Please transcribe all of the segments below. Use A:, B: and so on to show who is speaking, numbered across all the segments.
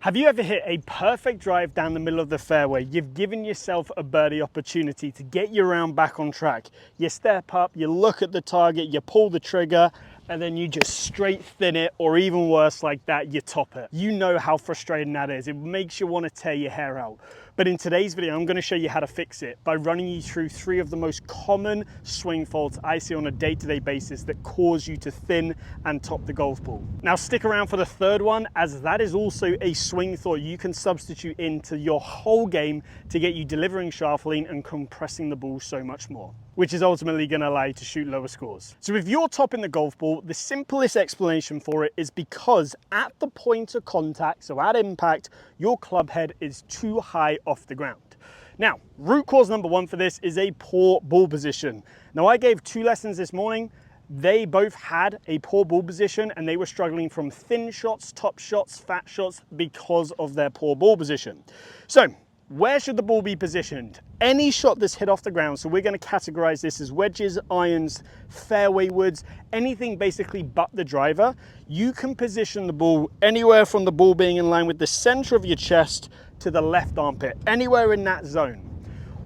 A: Have you ever hit a perfect drive down the middle of the fairway? You've given yourself a birdie opportunity to get your round back on track. You step up, you look at the target, you pull the trigger, and then you just straight thin it, or even worse like that, you top it. You know how frustrating that is. It makes you want to tear your hair out. But in today's video, I'm going to show you how to fix it by running you through 3 of the most common swing faults I see on a day-to-day basis that cause you to thin and top the golf ball. Now stick around for the 3rd one, as that is also a swing thought you can substitute into your whole game to get you delivering shaft lean and compressing the ball so much more, which is ultimately going to allow you to shoot lower scores. So if you're topping the golf ball, the simplest explanation for it is because at the point of contact, so at impact, your club head is too high off the ground. Now, root cause number 1 for this is a poor ball position. Now, I gave 2 lessons this morning. They both had a poor ball position and they were struggling from thin shots, top shots, fat shots because of their poor ball position. So where should the ball be positioned? Any shot that's hit off the ground, so we're going to categorize this as wedges, irons, fairway woods, anything basically but the driver. You can position the ball anywhere from the ball being in line with the center of your chest to the left armpit, anywhere in that zone.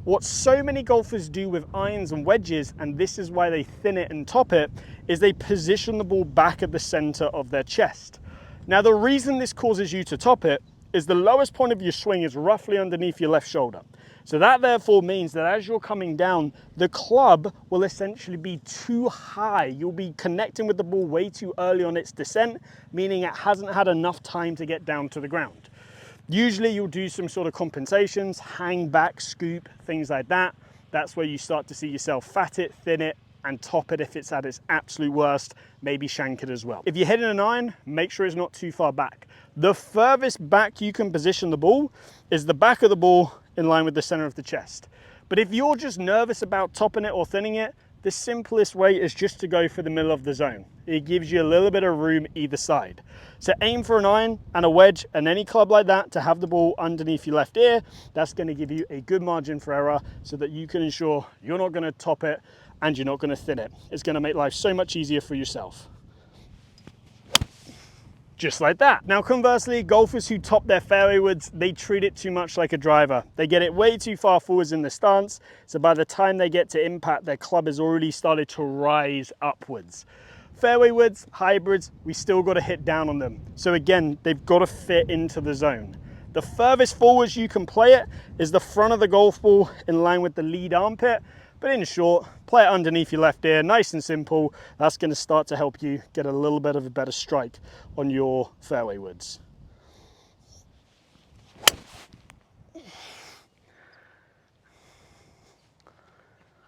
A: What so many golfers do with irons and wedges, and this is why they thin it and top it, is they position the ball back at the center of their chest. Now, the reason this causes you to top it is the lowest point of your swing is roughly underneath your left shoulder. So that therefore means that as you're coming down, the club will essentially be too high. You'll be connecting with the ball way too early on its descent, meaning it hasn't had enough time to get down to the ground. Usually you'll do some sort of compensations, hang back, scoop, things like that. That's where you start to see yourself fat it, thin it, and top it if it's at its absolute worst, maybe shank it as well. If you're hitting an iron, make sure it's not too far back. The furthest back you can position the ball is the back of the ball in line with the center of the chest. But if you're just nervous about topping it or thinning it, the simplest way is just to go for the middle of the zone. It gives you a little bit of room either side. So aim for an iron and a wedge and any club like that to have the ball underneath your left ear. That's going to give you a good margin for error so that you can ensure you're not going to top it and you're not going to thin it. It's going to make life so much easier for yourself. Just like that. Now conversely, golfers who top their fairway woods, they treat it too much like a driver. They get it way too far forwards in the stance, so by the time they get to impact, their club has already started to rise upwards. Fairway woods, hybrids, we still got to hit down on them. So again, they've got to fit into the zone. The furthest forwards you can play it is the front of the golf ball in line with the lead armpit. But in short, play it underneath your left ear, nice and simple. That's going to start to help you get a little bit of a better strike on your fairway woods.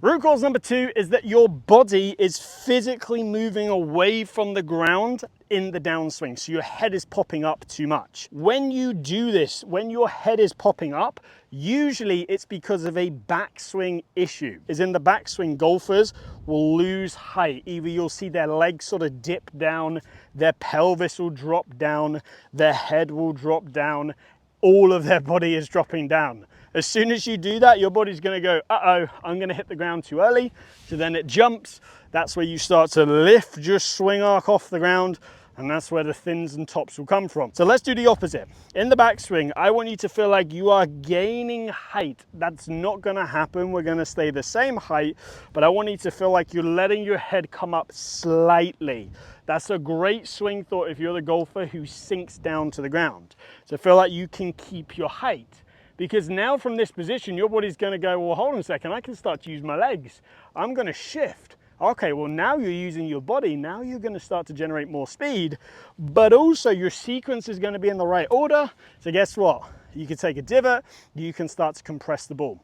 A: Root cause number 2 is that your body is physically moving away from the ground in the downswing, so your head is popping up too much. When you do this, when your head is popping up, usually it's because of a backswing issue. As in the backswing, golfers will lose height. Either you'll see their legs sort of dip down, their pelvis will drop down, their head will drop down, all of their body is dropping down. As soon as you do that, your body's going to go, uh-oh, I'm going to hit the ground too early. So then it jumps. That's where you start to lift your swing arc off the ground, and that's where the thins and tops will come from. So let's do the opposite. In the backswing, I want you to feel like you are gaining height. That's not going to happen. We're going to stay the same height, but I want you to feel like you're letting your head come up slightly. That's a great swing thought if you're the golfer who sinks down to the ground. So feel like you can keep your height. Because now from this position, your body's going to go, well, hold on a second, I can start to use my legs. I'm going to shift. Okay, well, now you're using your body. Now you're going to start to generate more speed, but also your sequence is going to be in the right order. So guess what? You can take a divot, you can start to compress the ball.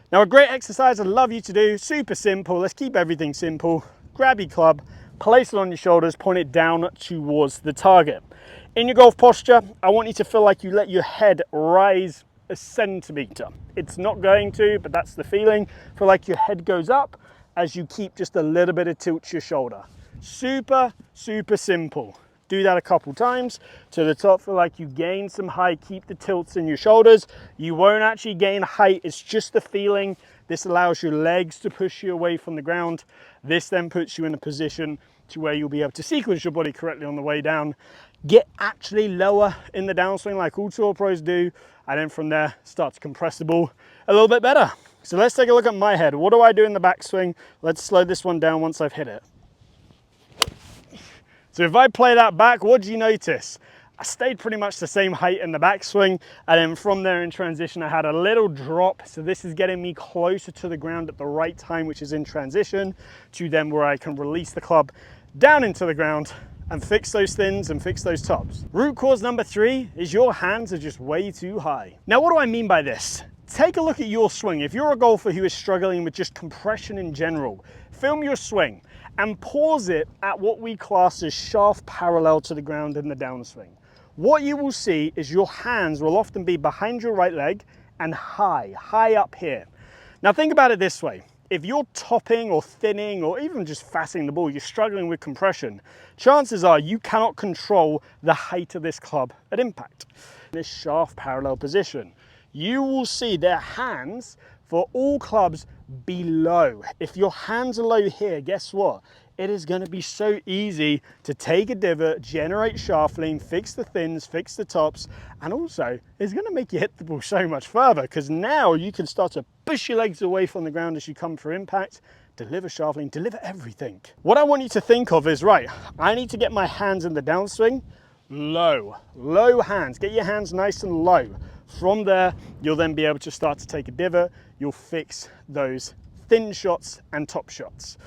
A: Now, a great exercise I'd love you to do, super simple. Let's keep everything simple. Grab your club, place it on your shoulders, point it down towards the target. In your golf posture, I want you to feel like you let your head rise a centimeter. It's not going to, but that's the feeling. Feel like your head goes up as you keep just a little bit of tilt to your shoulder. Super, super simple. Do that a couple times to the top. Feel like you gain some height, keep the tilts in your shoulders. You won't actually gain height, it's just the feeling. This allows your legs to push you away from the ground. This then puts you in a position to where you'll be able to sequence your body correctly on the way down, get actually lower in the downswing like all tour pros do, and then from there start to compress the ball a little bit better. So let's take a look at my head. What do I do in the backswing? Let's slow this one down once I've hit it. So if I play that back, what do you notice? I stayed pretty much the same height in the backswing, and then from there in transition I had a little drop, so this is getting me closer to the ground at the right time, which is in transition, to then where I can release the club down into the ground and fix those thins and fix those tops. Root cause number 3 is your hands are just way too high. Now what do I mean by this? Take a look at your swing. If you're a golfer who is struggling with just compression in general, film your swing and pause it at what we class as shaft parallel to the ground in the downswing. What you will see is your hands will often be behind your right leg and high up here. Now think about it this way. If you're topping or thinning or even just fatting the ball, you're struggling with compression, chances are you cannot control the height of this club at impact. This shaft parallel position, you will see their hands for all clubs below. If your hands are low here, guess what? It is going to be so easy to take a divot, generate shaft lean, fix the thins, fix the tops, and also it's going to make you hit the ball so much further, because now you can start to push your legs away from the ground as you come for impact, deliver shaft lean, deliver everything. What I want you to think of is, right, I need to get my hands in the downswing low hands. Get your hands nice and low. From there, you'll then be able to start to take a divot. You'll fix those thin shots and top shots.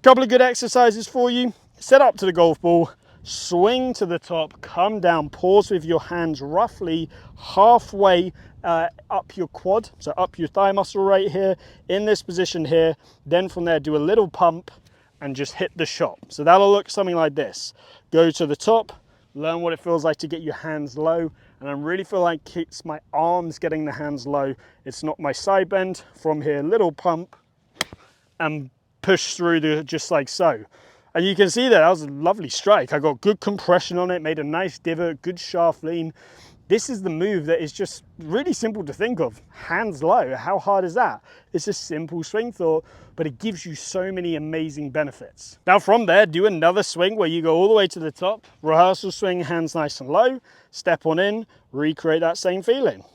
A: Couple of good exercises for you. Set up to the golf ball, swing to the top, come down, pause with your hands roughly halfway up your quad, so up your thigh muscle right here, in this position here. Then from there, do a little pump and just hit the shot. So that'll look something like this. Go to the top, learn what it feels like to get your hands low, and I really feel like it's my arms getting the hands low. It's not my side bend. From here, little pump and push through just like so. And you can see that was a lovely strike. I got good compression on it, made a nice divot, good shaft lean. This is the move that is just really simple to think of. Hands low, how hard is that? It's a simple swing thought, but it gives you so many amazing benefits. Now from there, do another swing where you go all the way to the top, rehearsal swing, hands nice and low, step on in, recreate that same feeling.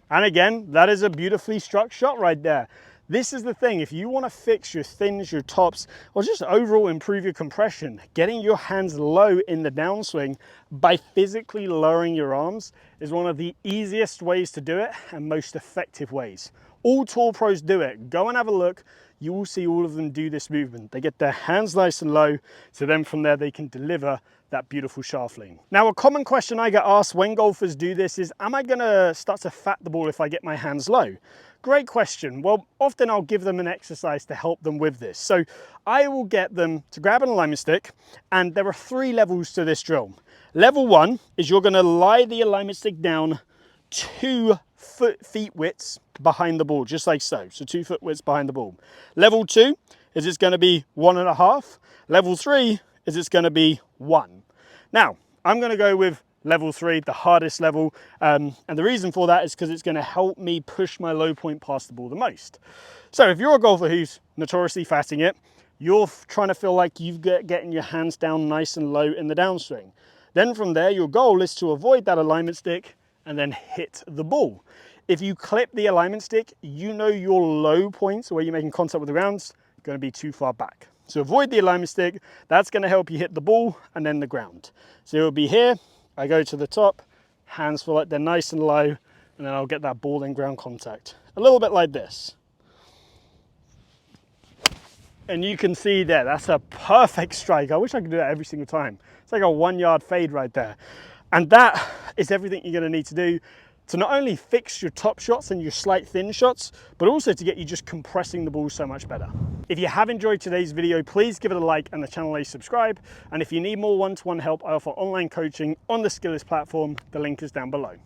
A: And again, that is a beautifully struck shot right there. This is the thing, if you want to fix your thins, your tops, or just overall improve your compression, getting your hands low in the downswing by physically lowering your arms is one of the easiest ways to do it and most effective ways. All tour pros do it. Go and have a look. You will see all of them do this movement. They get their hands nice and low, so then from there they can deliver that beautiful shaft lean. Now, a common question I get asked when golfers do this is, am I gonna start to fat the ball if I get my hands low? Great question. Well, often I'll give them an exercise to help them with this. So I will get them to grab an alignment stick, and there are 3 levels to this drill. Level 1 is you're gonna lie the alignment stick down 2 feet widths behind the ball, just like so. So 2 foot widths behind the ball. Level 2 is it's gonna be 1.5. Level 3 is it's gonna be 1. Now, I'm gonna go with level 3, the hardest level, and the reason for that is because it's going to help me push my low point past the ball the most. So if you're a golfer who's notoriously fatting it, you're trying to feel like you've getting your hands down nice and low in the downswing. Then from there, your goal is to avoid that alignment stick and then hit the ball. If you clip the alignment stick, you know your low points where you're making contact with the ground's going to be too far back. So avoid the alignment stick. That's going to help you hit the ball and then the ground. So it'll be here. I go to the top, hands feel like they're nice and low, and then I'll get that ball in ground contact. A little bit like this. And you can see there, that's a perfect strike. I wish I could do that every single time. It's like a 1-yard fade right there. And that is everything you're gonna need to do to not only fix your top shots and your slight thin shots, but also to get you just compressing the ball so much better. If you have enjoyed today's video, please give it a like and the channel a subscribe. And if you need more one-to-one help, I offer online coaching on the Skillest platform. The link is down below.